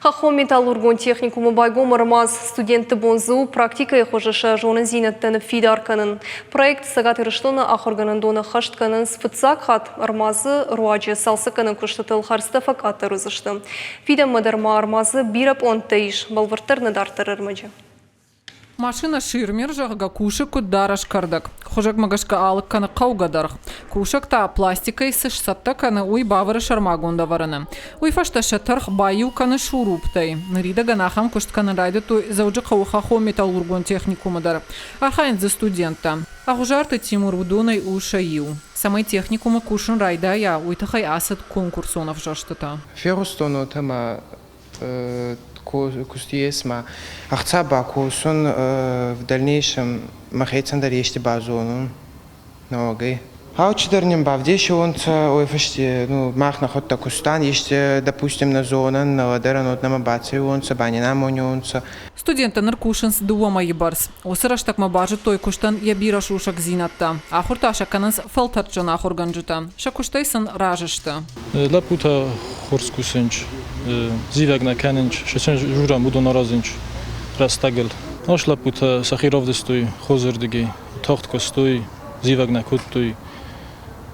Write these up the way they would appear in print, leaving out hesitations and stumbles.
Хахо металлургон техникумы байгом ырмаз студенті бонзу практика ехожыша жонын зинеттені фидарканын. Проект сагат ирыштоны ахорганындоны хаштканын сфыцак хат ырмазы руаджи салсыканын күштатыл харстафак аты рызышты. Фида мадарма ырмазы бирап он тейш, балвыртырны дартыр ырмаджы. Машина ширмер жағыға кушық күддараш кардық. Хожак магашка алық каны қауғадарық. Кушық та пластикай сыш сатта каны уй бавыры шармагунда варыны. Уй фашта шатырх баю каны шуруптай. Нарида ганахам кушт каны райды той зауджы қауға металлургон техникумыдар. Архайн за студента. Ахужарты Тимур Удунай ушаю. Самай техникумы кушын райда я уйтахай асад конкурсонов жаштыта. Ферустону тама кустиесма ахцаба курсон в дальнейшем махайцандар есть базону ноги. А учителям бавдещи он ой фашти ну мах находта кустан есть допустим на зона на ладеран на мабаци он банина монюнца. Студенты наркушинс дуома ебарс. Осыраш так мабажы той куштан ябираш ушак зинатта. Ахурташа кананс фалтарчана ахурганджута. Шакуштайсан ражышта. Лапута хорскусенч. Зивак на каненч. Шесен журам буду наразинч. Растагел. Наш лапута сахировдестой хозердиги. Тохткостой. Зивак на куттой.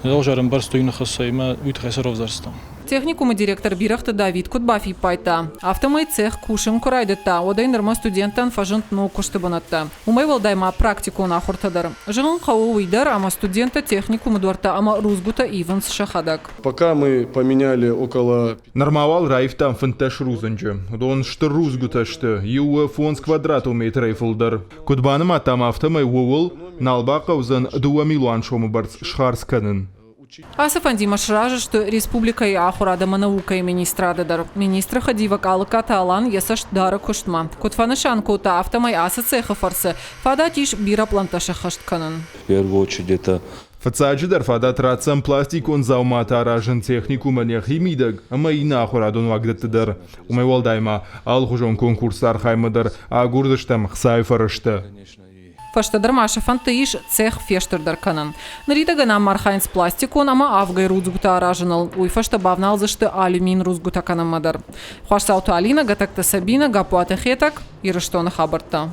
Ожарым барстой нахасайма уйтхасаровзарстам. Техникумы директор бирахты Давид Кутбафи пайта. Автомай цех кушым курайдыта. Одай нырма студенттан фажынт ну куштыбынатта. Умай валдайма практику на хуртадар. Жылын қауы уйдар, ама студента техникумы дуарта, ама рузгута ивенс шахадак. Пока мы поменяли около... Нормавал райф там фанташ рузанджи. Он что рузгута что. Ю фонс квадрат умеет райфлдар. Кутбаныма там автомай уовал. Налбака узан 2 миллион шому барц шхарсканын. Асафанди машража, что республика и ахурада наука и министрададар. Министра хадивак алыка талан ясаш дара куштма. Кутфанышан кота автомай аса цеха фарсы. Фадатиш бира планташа хаштканын. В первую очередь это Фацаджидар фадат рацам пластик он заумата аражен техникума не химидаг, а мы и нахурадон вагдаттадар. Умай валдайма алхужон конкурсар хаймадар, а гурдаштам хсайфарашта. Фаштадар маша фантаиш цех фештердар канан. Нарида гана мархайнс пластикон, ама авгай рузгута араженал. Уй фашта бавнал зашты алюмин рузгута канамадар. Хуашсауту Алина, гатакта Сабина, гапуата хетак, и раштона хабарта.